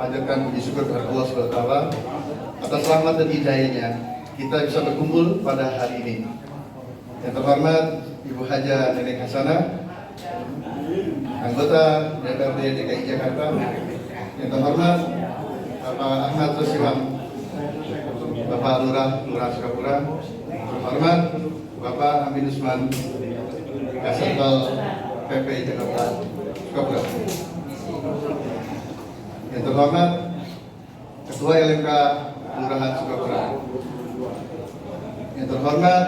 panjatkan puji syukur kepada Allah SWT atas rahmat dan hidayahnya kita bisa berkumpul pada hari ini. Yang terhormat Ibu Haja Nenek Hasanah, anggota DPRD DKI Jakarta. Yang terhormat Bapak Ahmad Rosiwan, Bapak Lurah Sukapura. Terhormat Bapak Amin Usman, Kasatpol PP Jakarta Sukapura. Yang terhormat Ketua LMK Kelurahan Sukapura. Yang terhormat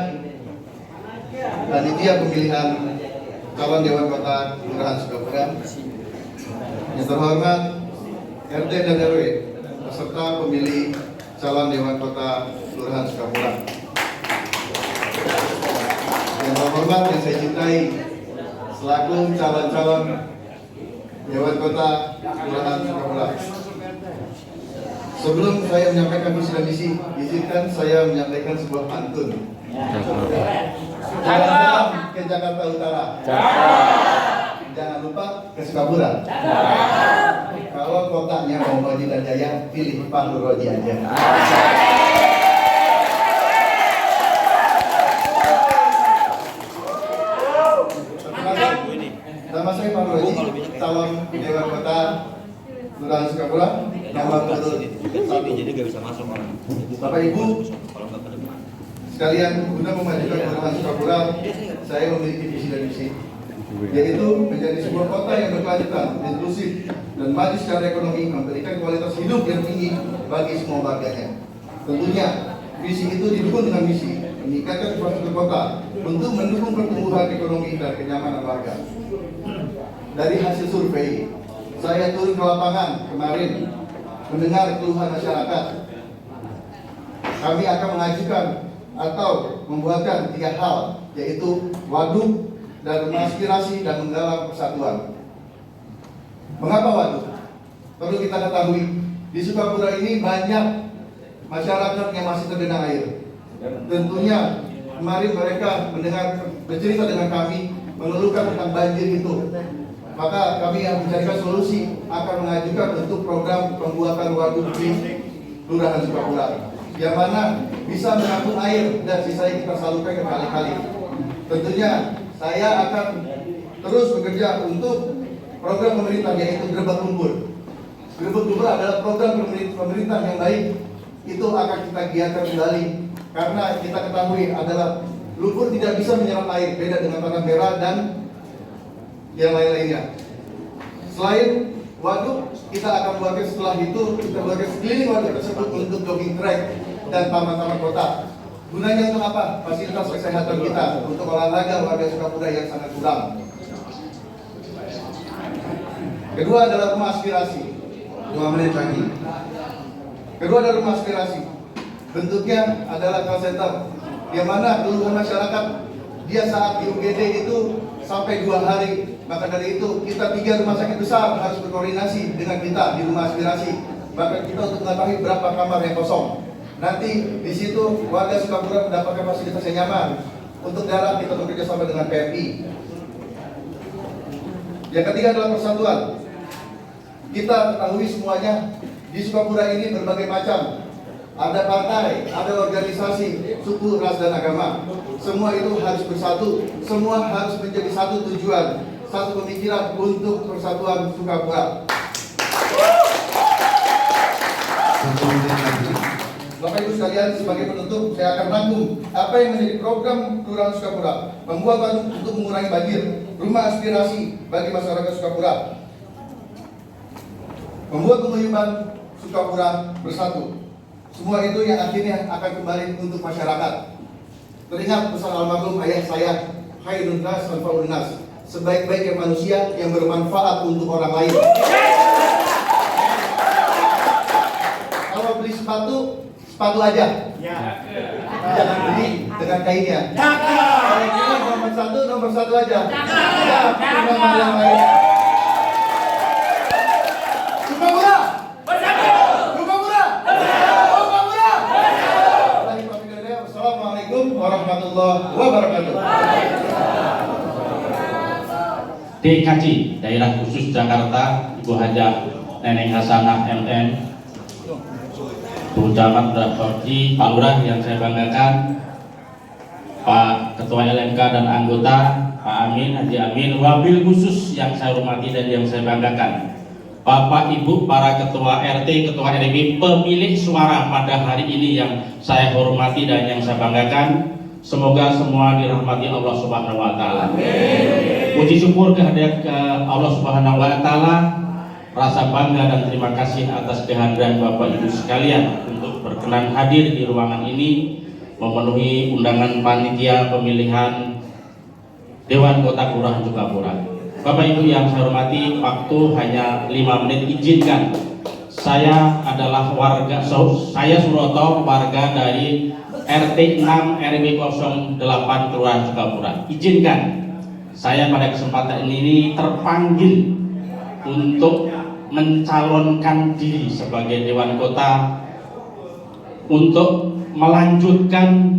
Panitia Pemilihan Calon Dewan Kota Kelurahan Sukapura. Yang terhormat RT dan RW peserta pemilih calon Dewan Kota Kelurahan Sukapura. Yang terhormat yang saya cintai selaku calon-calon Dewan Kota Kelurahan Sukapura. Sebelum saya menyampaikan visi dan misi, izinkan saya menyampaikan sebuah pantun. Jalan ke Jakarta Utara. Jangan lupa ke Sukapura. Kalau kotanya mau maju dan jaya, pilih Pak Roji aja. Nama saya Pak Roji, calon Dewan Kota Kelurahan Sukapura. Nomor urut 1. Jadi nggak bisa masuk. Bapak Ibu sekalian, guna memajukan Kelurahan Sukapura, saya memiliki visi dan misi, yaitu menjadi sebuah kota yang berkelanjutan, inklusif, dan maju secara ekonomi, memberikan kualitas hidup yang tinggi bagi semua warganya. Tentunya visi itu didukung dengan misi meningkatkan infrastruktur kota untuk mendukung pertumbuhan ekonomi dan kenyamanan warga. Dari hasil survei, saya turun ke lapangan kemarin mendengar keluhan masyarakat. Kami akan mengajukan atau membuatkan 3 hal, yaitu waduk dan rumah aspirasi dan menggalang persatuan. Mengapa waduk? Perlu kita ketahui, di Sukapura ini banyak masyarakat yang masih tergenang air. Tentunya kemarin mereka bercerita dengan kami, mengeluhkan tentang banjir itu. Maka kami yang mencarikan solusi akan mengajukan untuk program pembuatan waduk di Kelurahan Sukapura, yang mana bisa menampung air dan sisanya kita salurkan ke kali-kali. Tentunya saya akan terus bekerja untuk program pemerintah, yaitu Gerbek Lumpur. Gerbek Lumpur adalah program pemerintah yang baik. Itu akan kita giatkan kembali, karena kita ketahui adalah lumpur tidak bisa menyerap air, beda dengan tanah merah dan yang lain-lainnya. Selain waduk, kita akan buatkan setelah itu, kita buatkan sekeliling waduk tersebut untuk jogging track dan taman-taman kota. Gunanya untuk apa? Fasilitas kesehatan kita, untuk olahraga warga Sukapura yang sangat kurang. Kedua adalah rumah aspirasi. 2 menit lagi. Kedua adalah rumah aspirasi. Bentuknya adalah call center, yang mana keluhan masyarakat dia saat di UGD itu sampai 2 hari. Maka dari itu kita 3 rumah sakit besar harus berkoordinasi dengan kita di rumah aspirasi. Bahkan kita untuk mengetahui berapa kamar yang kosong. Nanti di situ warga Sukapura mendapatkan fasilitas yang nyaman. Untuk darat kita bekerja sama dengan PMI. Yang ketiga adalah persatuan. Kita ketahui semuanya di Sukapura ini berbagai macam. Ada partai, ada organisasi, suku, ras, dan agama. Semua itu harus bersatu. Semua harus menjadi satu tujuan, satu pemikiran untuk persatuan Sukapura. Bapak Ibu sekalian, sebagai penutup saya akan rangkum apa yang menjadi program Kelurahan Sukapura. Membuat waduk untuk mengurangi banjir, rumah aspirasi bagi masyarakat Sukapura, membuat penguyuban Sukapura bersatu. Semua itu yang akhirnya akan kembali untuk masyarakat. Teringat pesan almarhum ayah saya, khairun nas manfa'un nas, sebaik-baiknya manusia yang bermanfaat untuk orang lain. Kalau beli sepatu aja, jangan beli dengan kainnya. Kalau ini nomor satu aja. Nomor yang lain. Sukapura bersatu. Sukapura bersatu. Sukapura bersatu. Assalamualaikum warahmatullahi wabarakatuh. DKJ Daerah Khusus Jakarta, Ibu Haja Neneng Hasanah MN, Bu Camat Raporti, Pak Lurah yang saya banggakan, Pak Ketua LMK dan anggota, Pak Amin, Haji Amin, wabil khusus yang saya hormati dan yang saya banggakan, Bapak Ibu para Ketua RT, Ketua RW, pemilik suara pada hari ini yang saya hormati dan yang saya banggakan. Semoga semua dirahmati Allah Subhanahu wa taala. Puji syukur kehadirat Allah Subhanahu wa taala, rasa bangga dan terima kasih atas kehadiran Bapak Ibu sekalian untuk berkenan hadir di ruangan ini memenuhi undangan panitia pemilihan Dewan Kota Kelurahan Sukapura. Bapak Ibu yang saya hormati, waktu hanya 5 menit, izinkan saya adalah warga, saya Suroto, warga dari RT 6 RW 08 Kelurahan Sukapura. Izinkan saya pada kesempatan ini terpanggil untuk mencalonkan diri sebagai Dewan Kota untuk melanjutkan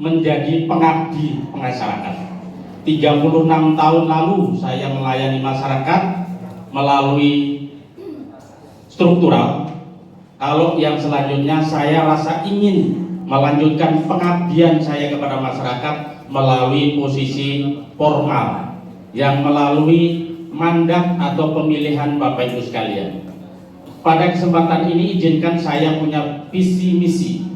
menjadi pengabdi masyarakat. 36 tahun lalu saya melayani masyarakat melalui struktural. Kalau yang selanjutnya saya rasa ingin melanjutkan pengabdian saya kepada masyarakat melalui posisi formal yang melalui mandat atau pemilihan Bapak Ibu sekalian. Pada kesempatan ini izinkan saya punya visi misi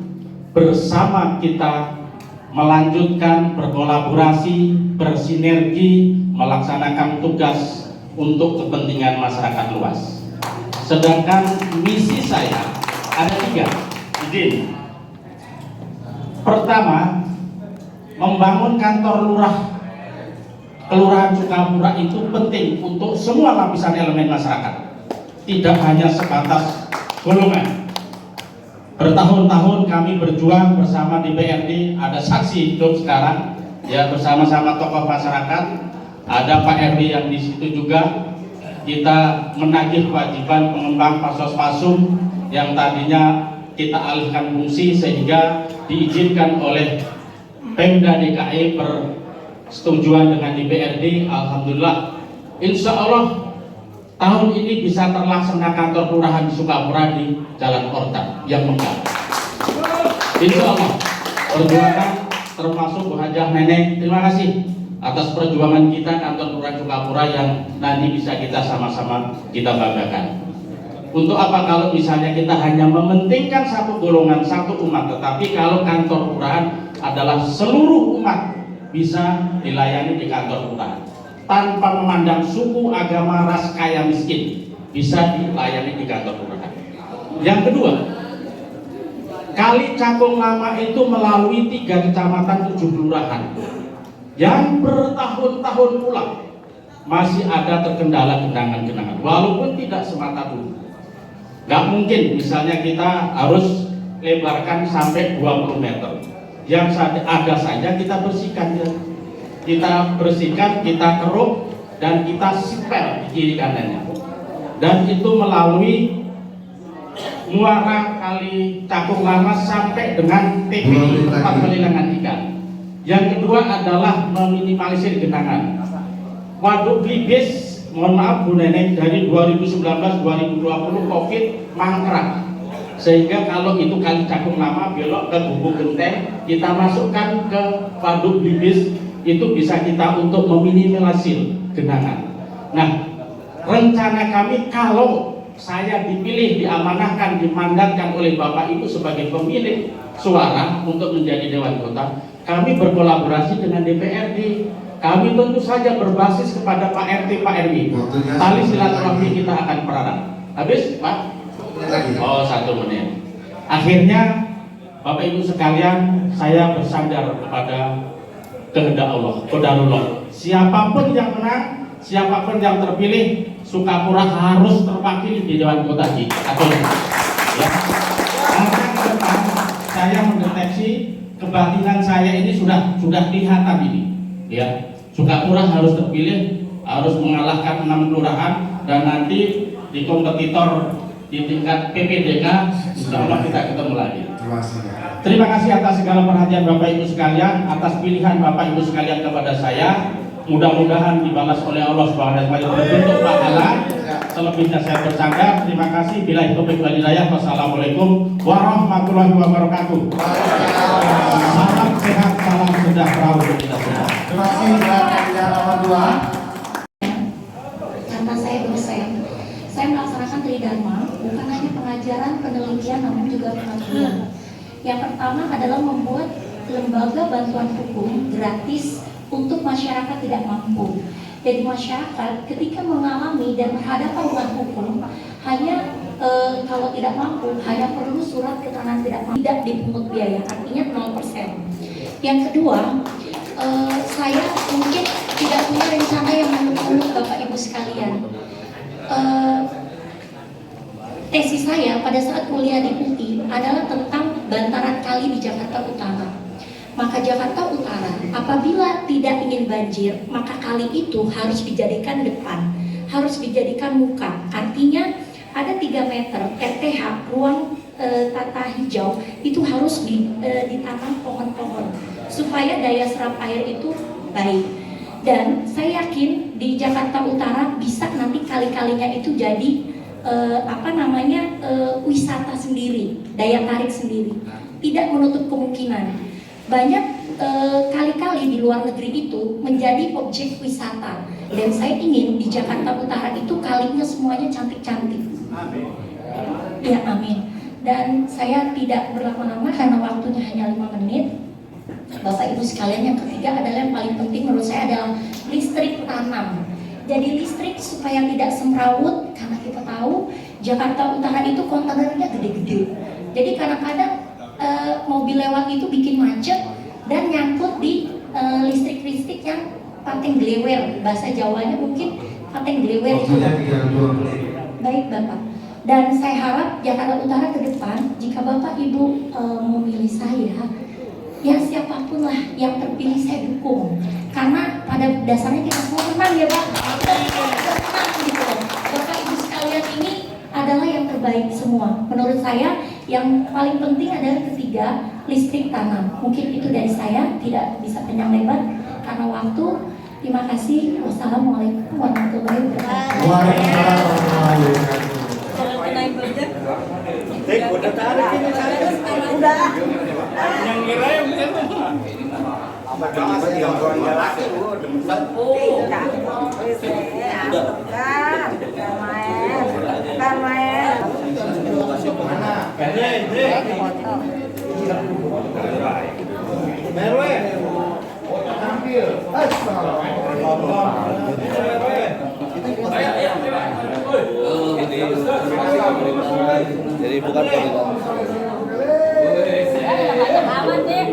bersama kita melanjutkan berkolaborasi, bersinergi, melaksanakan tugas untuk kepentingan masyarakat luas. Sedangkan misi saya ada 3. Izin. Pertama, membangun kantor lurah Kelurahan Sukapura itu penting untuk semua lapisan elemen masyarakat, tidak hanya sebatas golongan. Bertahun-tahun kami berjuang bersama DPRD, ada saksi hidup sekarang, ya bersama-sama tokoh masyarakat, ada Pak RW yang di situ juga. Kita menagih kewajiban pengembang Pasos-Pasum yang tadinya kita alihkan fungsi sehingga diizinkan oleh Pemda DKI persetujuan dengan DPRD. Alhamdulillah, insya Allah tahun ini bisa terlaksana kantor kelurahan di Sukapura di Jalan Orta yang megah. Insya Allah perjuangan termasuk Bu Hajah Neneng, terima kasih atas perjuangan kita kantor kelurahan Sukapura yang nanti bisa kita sama-sama kita banggakan. Untuk apa kalau misalnya kita hanya mementingkan satu golongan, satu umat, tetapi kalau kantor kelurahan adalah seluruh umat bisa dilayani di kantor kelurahan tanpa memandang suku, agama, ras, kaya, miskin, bisa dilayani di kantor kelurahan. Yang kedua, Kali Cakung Lama itu melalui 3 kecamatan 7 kelurahan yang bertahun-tahun pula masih ada terkendala genangan-genangan, walaupun tidak semata dulu. Nggak mungkin misalnya kita harus lebarkan sampai 20 meter, yang ada saja kita bersihkan ya. Kita bersihkan, kita keruk, dan kita sipel di kiri kanannya. Dan itu melalui muara Kali Cakung Lama sampai dengan TPI, tempat pelelangan ikan. Yang kedua adalah meminimalisir genangan. Waduk Blibis, mohon maaf Bu Neneng, dari 2019-2020 COVID mangkrak. Sehingga kalau itu Kali Cakung Lama belok ke Gubuk Genteng, kita masukkan ke Waduk Blibis, itu bisa kita untuk meminimalisir genangan. Nah, rencana kami kalau saya dipilih, diamanahkan, dimandatkan oleh Bapak Ibu sebagai pemilik suara untuk menjadi Dewan Kota, kami berkolaborasi dengan DPRD. Kami tentu saja berbasis kepada Pak RT, Pak RW. Tali silaturahmi kita akan pererat. Habis, Pak? Oh, 1 menit. Akhirnya, Bapak Ibu sekalian, saya bersandar kepada kehendak Allah, qadarullah. Siapapun yang menang, siapapun yang terpilih, Sukapura harus terwakili di Dewan Kota di atau ya. Karena ke depan saya mendeteksi kebatinan saya ini sudah kelihatan ini. Ya, Sukapura harus terpilih, harus mengalahkan 6 kelurahan, dan nanti di kompetitor di tingkat PPDK, insya Allah kita ketemu lagi. Terima kasih atas segala perhatian Bapak Ibu sekalian, atas pilihan Bapak Ibu sekalian kepada saya. Mudah-mudahan dibalas oleh Allah Subhanahu wa taala berbentuk pahala. Selebihnya saya bercanda. Terima kasih. Bila itu hidayah. Wassalamualaikum warahmatullahi wabarakatuh. Salam sehat, salam sejahtera untuk kita semua. Terima kasih Pak Kandidat nomor 2. Karena saya dosen, saya melaksanakan tridharma, bukan hanya pengajaran, penelitian, namun juga pengabdian. Yang pertama adalah membuat lembaga bantuan hukum gratis untuk masyarakat tidak mampu. Jadi masyarakat ketika mengalami dan berhadapan dengan hukum, hanya kalau tidak mampu, hanya perlu surat keterangan tidak mampu, tidak dipungut biaya, artinya 0%. Yang kedua, saya mungkin tidak punya rencana yang menurut Bapak Ibu sekalian. Tesis saya pada saat kuliah di UI adalah tentang bantaran kali di Jakarta Utara. Maka Jakarta Utara, apabila tidak ingin banjir, maka kali itu harus dijadikan depan, harus dijadikan muka. Artinya ada 3 meter RTH, ruang tata hijau, itu harus ditanam pohon-pohon supaya daya serap air itu baik. Dan saya yakin di Jakarta Utara bisa nanti kali-kalinya itu jadi wisata sendiri, daya tarik sendiri. Tidak menutup kemungkinan banyak kali-kali di luar negeri itu menjadi objek wisata, dan saya ingin di Jakarta Utara itu kalinya semuanya cantik-cantik. Ya, amin. Dan saya tidak berlama-lama karena waktunya hanya 5 menit. Bapak Ibu sekalian, yang ketiga adalah yang paling penting menurut saya adalah listrik tanam. Jadi listrik supaya tidak semrawut, karena kita tahu Jakarta Utara itu kontainernya gede-gede. Jadi kadang-kadang mobil lewat itu bikin macet dan nyangkut di listrik-listrik yang pateng glewer, bahasa Jawanya mungkin pateng glewer itu. Baik Bapak. Dan saya harap Jakarta Utara ke depan, jika Bapak Ibu memilih saya, ya siapapun lah yang terpilih saya dukung. Karena pada dasarnya kita semua menang ya Pak. Menang gitu loh. Bapak Ibu sekalian ini adalah yang terbaik semua. Menurut saya yang paling penting adalah ketiga, listrik tanam. Mungkin itu dari saya, tidak bisa panjang lebar karena waktu. Terima kasih. Wassalamualaikum warahmatullahi wabarakatuh. Waalaikumsalam warahmatullahi wabarakatuh. Udah tarik ini saya. Udah. Yang kira yang itu. Apa yang orang laki Kan main. Merwe. Tampil. Jadi bukan Aman deh.